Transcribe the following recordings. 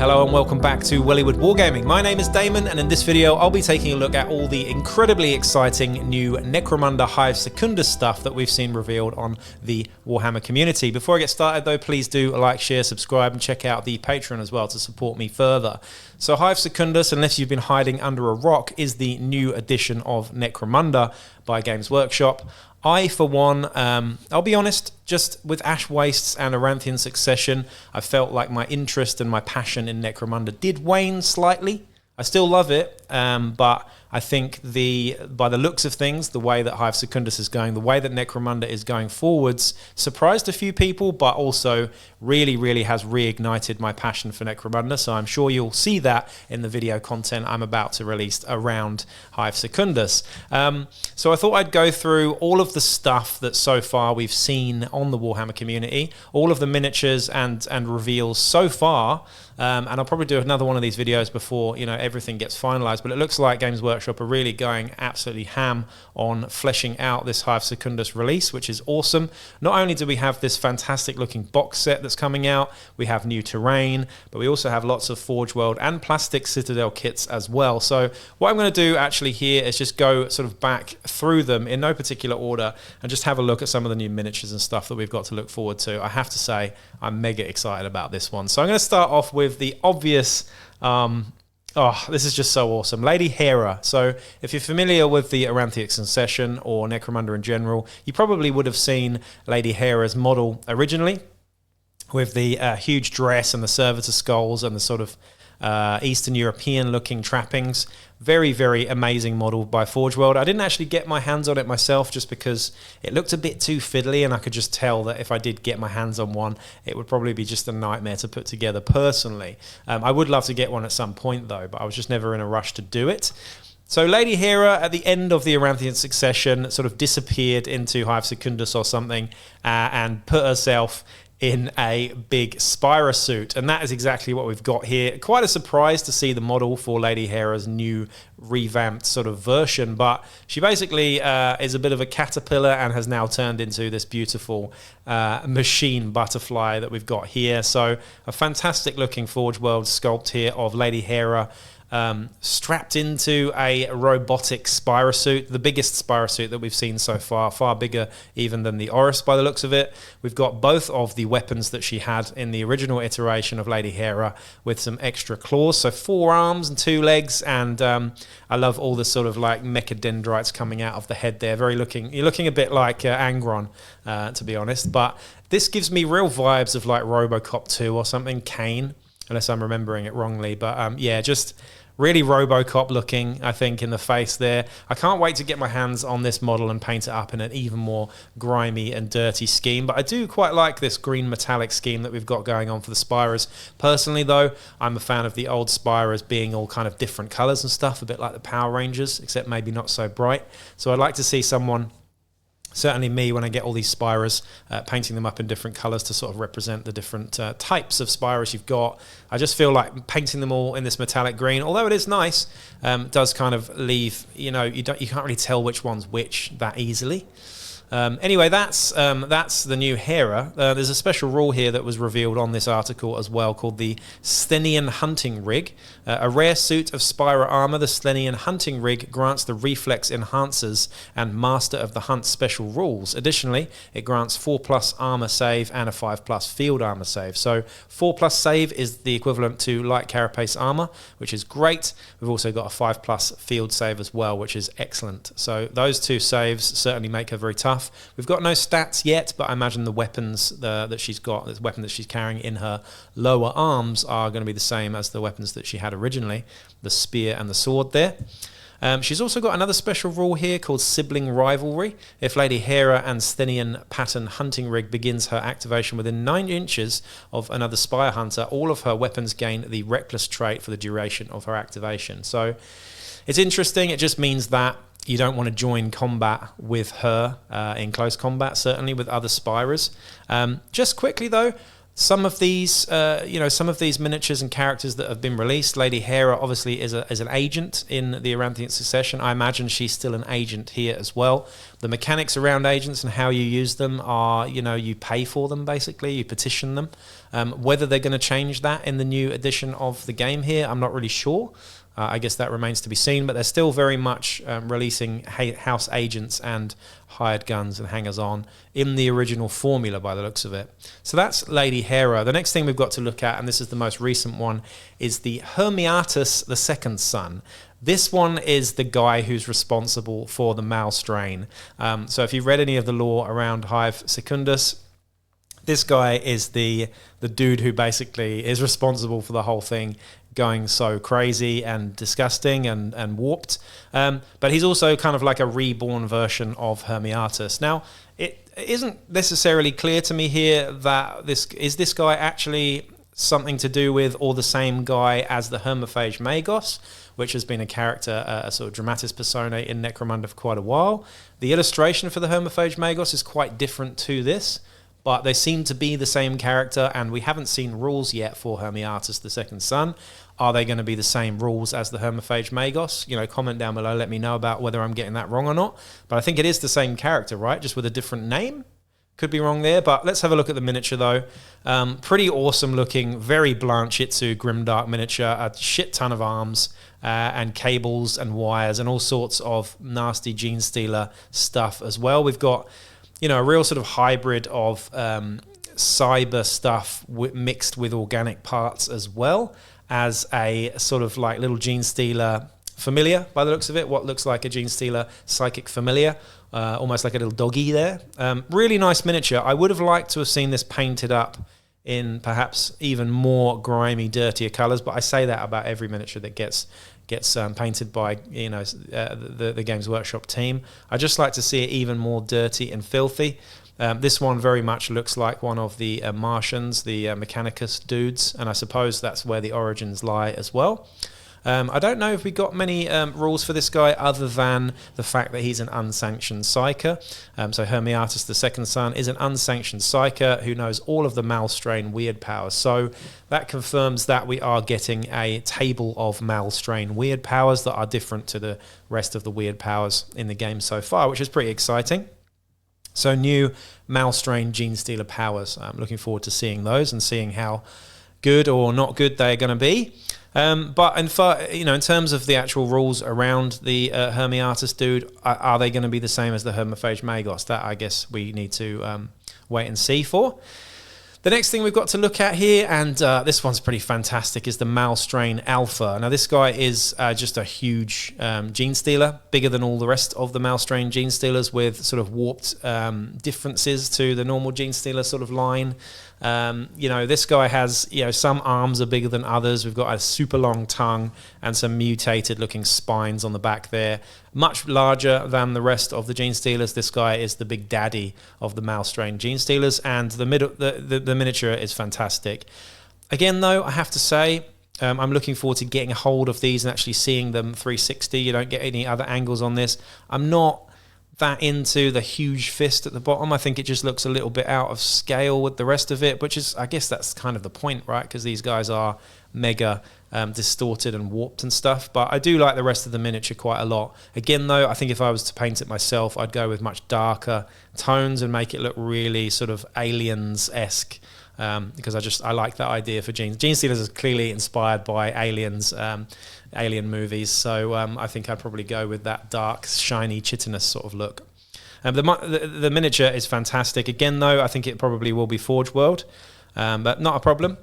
Hello and welcome back to Wellywood Wargaming. My name is Damon, and in this video I'll be taking a look at all the incredibly exciting new Necromunda Hive Secundus stuff that we've seen revealed on the Warhammer community. Before I get started though, please do like, share, subscribe and check out the Patreon as well to support me further. So Hive Secundus, unless you've been hiding under a rock, is the new edition of Necromunda by Games Workshop. I, for one, I'll be honest, just with Ash Wastes and Aranthian Succession, I felt like my interest and my passion in Necromunda did wane slightly. I still love it, but I think by the looks of things, the way that Hive Secundus is going, the way that Necromunda is going forwards, surprised a few people, but also really has reignited my passion for Necromunda. So I'm sure you'll see that in the video content I'm about to release around Hive Secundus. So I thought I'd go through all of the stuff that so far we've seen on the Warhammer community, all of the miniatures and reveals so far. And I'll probably do another one of these videos before everything gets finalized. But it looks like Games Workshop are really going absolutely ham on fleshing out this Hive Secundus release, which is awesome. Not only do we have this fantastic looking box set that's coming out, we have new terrain, but we also have lots of Forge World and plastic Citadel kits as well. So what I'm going to do actually here is just go sort of back through them in no particular order and just have a look at some of the new miniatures and stuff that we've got to look forward to. I have to say I'm mega excited about this one. So I'm going to start off with the obvious, this is just so awesome, Lady Hera. So if you're familiar with the Aranthian Succession or Necromunda in general, you probably would have seen Lady Hera's model originally with the huge dress and the servitor skulls and the sort of Eastern European looking trappings. Very amazing model by Forge World. I didn't actually get my hands on it myself just because it looked a bit too fiddly, and I could just tell that if I did get my hands on one, it would probably be just a nightmare to put together personally. I would love to get one at some point though, but I was just never in a rush to do it. So Lady Hera, at the end of the Aranthian Succession, sort of disappeared into Hive Secundus or something and put herself in a big Spyrer suit, and that is exactly what we've got here. Quite a surprise to see the model for Lady Hera's new revamped sort of version, but she basically is a bit of a caterpillar and has now turned into this beautiful machine butterfly that we've got here. So a fantastic looking Forge World sculpt here of Lady Hera, strapped into a robotic Spyrer suit, the biggest Spyrer suit that we've seen so far bigger even than the Oris by the looks of it. We've got both of the weapons that she had in the original iteration of Lady Hera with some extra claws, so 4 arms and 2 legs, and I love all the sort of like mecha dendrites coming out of the head there. You're looking a bit like Angron, to be honest, but this gives me real vibes of like RoboCop 2 or something, Kane, unless I'm remembering it wrongly, but yeah, just really RoboCop looking, I think, in the face there. I can't wait to get my hands on this model and paint it up in an even more grimy and dirty scheme. But I do quite like this green metallic scheme that we've got going on for the Spyrers. Personally, though, I'm a fan of the old Spyrers being all kind of different colours and stuff, a bit like the Power Rangers, except maybe not so bright. So I'd like to see someone, certainly me, when I get all these Spyrers, painting them up in different colours to sort of represent the different types of Spyrers you've got. I just feel like painting them all in this metallic green, although it is nice, does kind of leave, you can't really tell which one's which that easily. Anyway, that's the new Hera. There's a special rule here that was revealed on this article as well called the Stenian Hunting Rig. A rare suit of Spyrer armor, the Stenian Hunting Rig grants the Reflex Enhancers and Master of the Hunt special rules. Additionally, it grants 4+ armor save and a 5+ field armor save. So 4+ save is the equivalent to light carapace armor, which is great. We've also got a 5+ field save as well, which is excellent. So those 2 saves certainly make her very tough. We've got no stats yet, but I imagine the weapons that she's got, the weapon that she's carrying in her lower arms, are going to be the same as the weapons that she had originally, the spear and the sword there. She's also got another special rule here called Sibling Rivalry. If Lady Hera and Stenian Pattern Hunting Rig begins her activation within 9 inches of another Spire Hunter, all of her weapons gain the Reckless trait for the duration of her activation. So it's interesting. It just means that you don't want to join combat with her in close combat, certainly with other Spyrers. Just quickly though, some of these, some of these miniatures and characters that have been released. Lady Hera obviously is an agent in the Aranthian Succession. I imagine she's still an agent here as well. The mechanics around agents and how you use them are, you pay for them basically, you petition them. Whether they're going to change that in the new edition of the game here, I'm not really sure. I guess that remains to be seen, but they're still very much releasing house agents and hired guns and hangers-on in the original formula by the looks of it. So that's Lady Hera. The next thing we've got to look at, and this is the most recent one, is the Hermiatus the Second Son. This one is the guy who's responsible for the Malstrain. So if you've read any of the lore around Hive Secundus, this guy is the dude who basically is responsible for the whole thing going so crazy and disgusting and warped. But he's also kind of like a reborn version of Hermiatus. Now, it isn't necessarily clear to me here that this guy actually something to do with or the same guy as the Hermophage Magos, which has been a character, a sort of dramatis personae in Necromunda for quite a while. The illustration for the Hermophage Magos is quite different to this, but they seem to be the same character, and we haven't seen rules yet for Hermiatus the Second Son. Are they going to be the same rules as the Hermophage Magos? Comment down below, let me know about whether I'm getting that wrong or not. But I think it is the same character, right? Just with a different name? Could be wrong there, but let's have a look at the miniature though. Pretty awesome looking, very Blanchitsu grimdark miniature, a shit ton of arms and cables and wires and all sorts of nasty Genestealer stuff as well. We've got a real sort of hybrid of cyber stuff mixed with organic parts, as well as a sort of like little Genestealer familiar by the looks of it. What looks like a Genestealer psychic familiar, almost like a little doggy there. Really nice miniature. I would have liked to have seen this painted up in perhaps even more grimy, dirtier colours, but I say that about every miniature that gets painted by the Games Workshop team. I just like to see it even more dirty and filthy. This one very much looks like one of the Martians, the Mechanicus dudes, and I suppose that's where the origins lie as well. I don't know if we got many rules for this guy other than the fact that he's an unsanctioned psyker. So Hermiatus the Second Son is an unsanctioned psyker who knows all of the Malstrain weird powers. So that confirms that we are getting a table of Malstrain weird powers that are different to the rest of the weird powers in the game so far, which is pretty exciting. So new Malstrain Genestealer powers. I'm looking forward to seeing those and seeing how good or not good they're going to be. But in terms of the actual rules around the Hermiatus dude, are they going to be the same as the Hermophage Magos? That I guess we need to wait and see for. The next thing we've got to look at here, and this one's pretty fantastic, is the Malstrain Alpha. Now this guy is just a huge Genestealer, bigger than all the rest of the Malstrain Genestealers, with sort of warped differences to the normal Genestealer sort of line. This guy has, some arms are bigger than others. We've got a super long tongue and some mutated looking spines on the back there. Much larger than the rest of the Genestealers. This guy is the big daddy of the Malstrain Genestealers, and the miniature is fantastic. Again, though, I have to say, I'm looking forward to getting a hold of these and actually seeing them 360. You don't get any other angles on this. I'm not that into the huge fist at the bottom. I think it just looks a little bit out of scale with the rest of it, which is, I guess that's kind of the point, right? Because these guys are mega distorted and warped and stuff. But I do like the rest of the miniature quite a lot. Again, though, I think if I was to paint it myself, I'd go with much darker tones and make it look really sort of Aliens-esque. Because I like that idea for Genestealers is clearly inspired by Aliens, alien movies, so I think I'd probably go with that dark, shiny, chitinous sort of look. The miniature is fantastic. Again, though, I think it probably will be Forge World, but not a problem,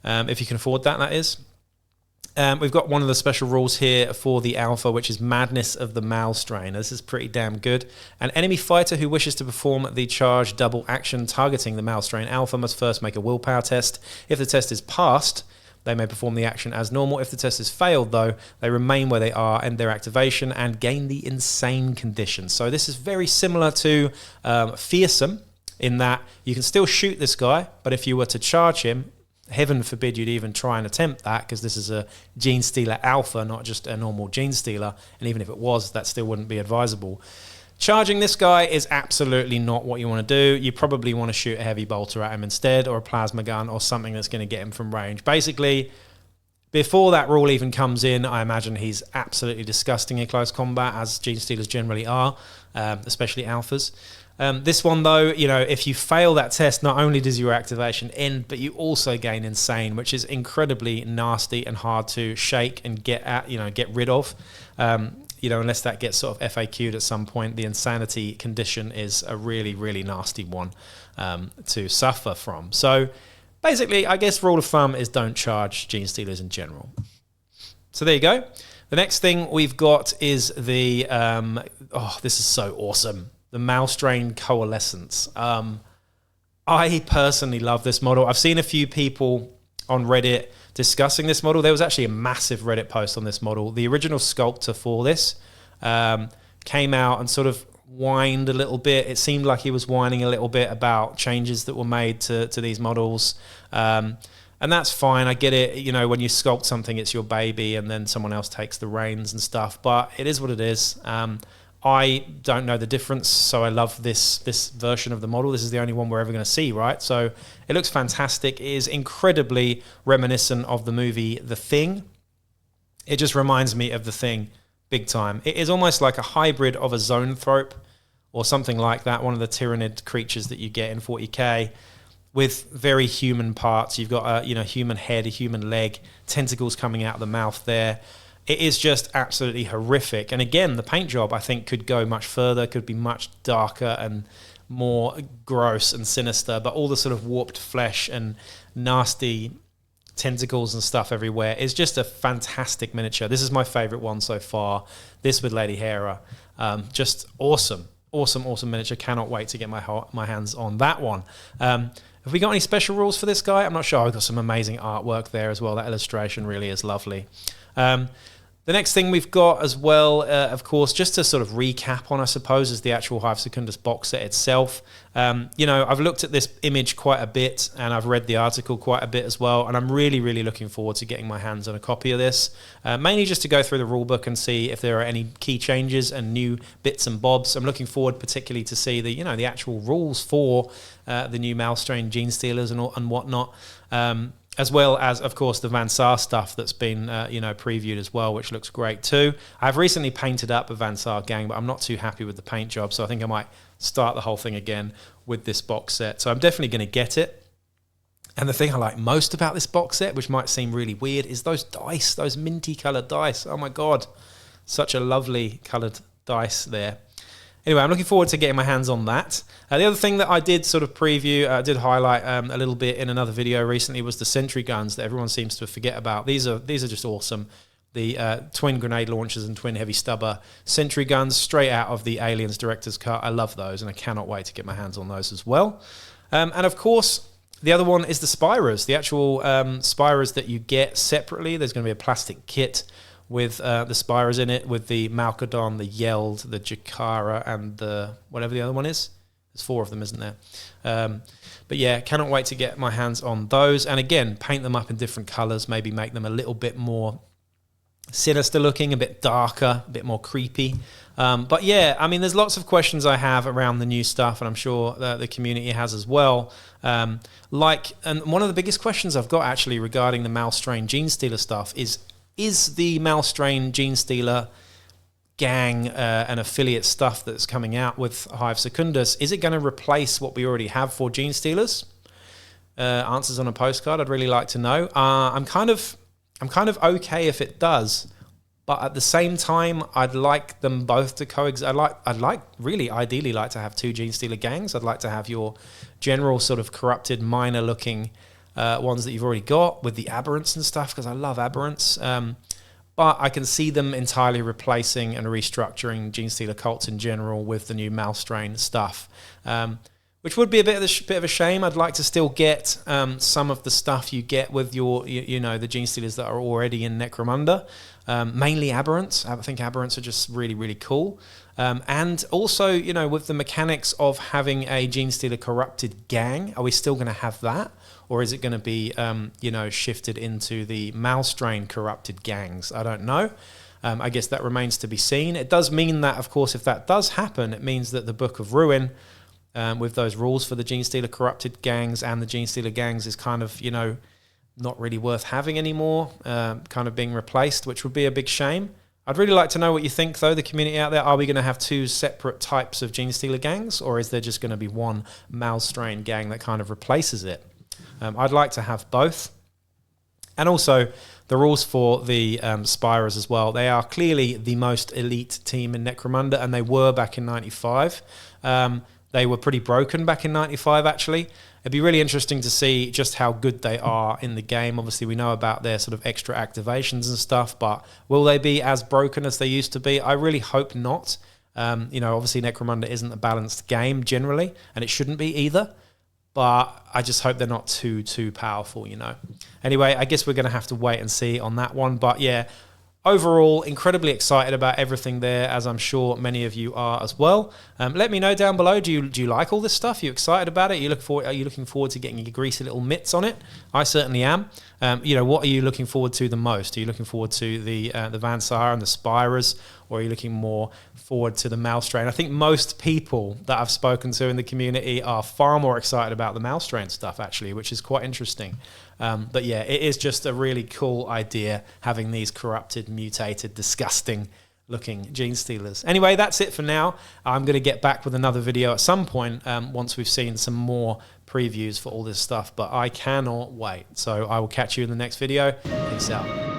if you can afford that, that is. We've got one of the special rules here for the Alpha, which is Madness of the Malstrain. This is pretty damn good. An enemy fighter who wishes to perform the charge double action targeting the Malstrain Alpha must first make a willpower test. If the test is passed, they may perform the action as normal. If the test is failed, though, they remain where they are, end their activation, and gain the insane condition. So this is very similar to Fearsome, in that you can still shoot this guy, but if you were to charge him, heaven forbid you'd even try and attempt that, because this is a Genestealer Alpha, not just a normal Genestealer, and even if it was, that still wouldn't be advisable. Charging this guy is absolutely not what you want to do. You probably want to shoot a heavy bolter at him instead, or a plasma gun, or something that's going to get him from range. Basically, before that rule even comes in, I imagine he's absolutely disgusting in close combat, as Genestealers generally are, especially alphas. This one, though, you know, if you fail that test, not only does your activation end, but you also gain Insane, which is incredibly nasty and hard to shake and get rid of. You know, unless that gets sort of FAQ'd at some point, the insanity condition is a really, really nasty one to suffer from. So basically, I guess rule of thumb is don't charge Genestealers in general. So there you go. The next thing we've got is the, this is so awesome, the Malstrain Coalescence. I personally love this model. I've seen a few people on Reddit discussing this model. There was actually a massive Reddit post on this model. The original sculptor for this came out and sort of whined a little bit. It seemed like he was whining a little bit about changes that were made to these models. And that's fine. I get it. You know, when you sculpt something, it's your baby, and then someone else takes the reins and stuff. But it is what it is. I don't know the difference, so I love this version of the model. This is the only one we're ever going to see, right? So it looks fantastic. It is incredibly reminiscent of the movie The Thing. It just reminds me of The Thing big time. It is almost like a hybrid of a zoanthrope or something like that, one of the tyrannid creatures that you get in 40k, with very human parts. You've got a human head, a human leg, tentacles coming out of the mouth there. It is just absolutely horrific. And again, the paint job, I think, could go much further, could be much darker and more gross and sinister, but all the sort of warped flesh and nasty tentacles and stuff everywhere is just a fantastic miniature. This is my favorite one so far. This with Lady Hera. Just awesome. Awesome miniature. Cannot wait to get my hands on that one. Have we got any special rules for this guy? I'm not sure. I've got some amazing artwork there as well. That illustration really is lovely. The next thing we've got as well, of course, just to sort of recap on, I suppose, is the actual Hive Secundus box set itself. I've looked at this image quite a bit, and I've read the article quite a bit as well, and I'm really, really looking forward to getting my hands on a copy of this, mainly just to go through the rulebook and see if there are any key changes and new bits and bobs. I'm looking forward particularly to see the actual rules for the new Malstrain Genestealers and whatnot. As well as, of course, the Van Saar stuff that's been, previewed as well, which looks great too. I've recently painted up a Van Saar gang, but I'm not too happy with the paint job, so I think I might start the whole thing again with this box set. So I'm definitely going to get it. And the thing I like most about this box set, which might seem really weird, is those dice, those minty coloured dice. Oh my God, such a lovely coloured dice there. Anyway, I'm looking forward to getting my hands on that. The other thing that I did sort of preview, did highlight a little bit in another video recently, was the sentry guns that everyone seems to forget about. These are just awesome. The twin grenade launchers and twin heavy stubber sentry guns, straight out of the Aliens Director's Cut. I love those, and I cannot wait to get my hands on those as well. And of course, the other one is the Spyrers, the actual Spyrers that you get separately. There's going to be a plastic kit with the Spyrers in it, with the Malkadon, the Yeld, the Jakara, and the whatever the other one is. There's 4 of them, isn't there? But yeah, cannot wait to get my hands on those. And again, paint them up in different colours, maybe make them a little bit more sinister looking, a bit darker, a bit more creepy. But yeah, I mean, there's lots of questions I have around the new stuff, and I'm sure the community has as well. And one of the biggest questions I've got actually regarding the Malstrain Genestealer stuff is the Malstrain Genestealer gang and affiliate stuff that's coming out with Hive Secundus, is it going to replace what we already have for Genestealers? Answers on a postcard, I'd really like to know. I'm kind of okay if it does, but at the same time, I'd like them both to coexist. I'd really ideally like to have 2 Genestealer gangs. I'd like to have your general sort of corrupted, minor looking ones that you've already got with the aberrants and stuff, because I love aberrants. But I can see them entirely replacing and restructuring Genestealer cults in general with the new Malstrain stuff, which would be a bit of a shame. I'd like to still get some of the stuff you get with your, the Genestealers that are already in Necromunda, mainly aberrants. I think aberrants are just really, really cool. And also, with the mechanics of having a Genestealer corrupted gang, are we still going to have that? Or is it going to be, shifted into the Malstrain corrupted gangs? I don't know. I guess that remains to be seen. It does mean that, of course, if that does happen, it means that the Book of Ruin, with those rules for the Genestealer corrupted gangs and the Genestealer gangs, is kind of, you know, not really worth having anymore, kind of being replaced, which would be a big shame. I'd really like to know what you think, though, the community out there. Are we going to have two separate types of Genestealer gangs, or is there just going to be one Malstrain gang that kind of replaces it? I'd like to have both. And also, the rules for the Spyrers as well. They are clearly the most elite team in Necromunda, and they were back in 95. They were pretty broken back in 95, actually. It'd be really interesting to see just how good they are in the game. Obviously, we know about their sort of extra activations and stuff, but will they be as broken as they used to be? I really hope not. You know, obviously, Necromunda isn't a balanced game generally, and it shouldn't be either. But I just hope they're not too powerful, you know. Anyway, I guess we're going to have to wait and see on that one. But yeah, overall, incredibly excited about everything there, as I'm sure many of you are as well. Let me know down below, do you like all this stuff? Are you excited about it? Are you looking forward to getting your greasy little mitts on it? I certainly am. You know, what are you looking forward to the most? Are you looking forward to the Van Saar and the Spyrers, or are you looking more forward to the Malstrain? I think most people that I've spoken to in the community are far more excited about the Malstrain stuff, actually, which is quite interesting. But yeah, it is just a really cool idea, having these corrupted, mutated, disgusting looking Genestealers. Anyway, that's it for now. I'm going to get back with another video at some point once we've seen some more previews for all this stuff, but I cannot wait. So I will catch you in the next video. Peace out.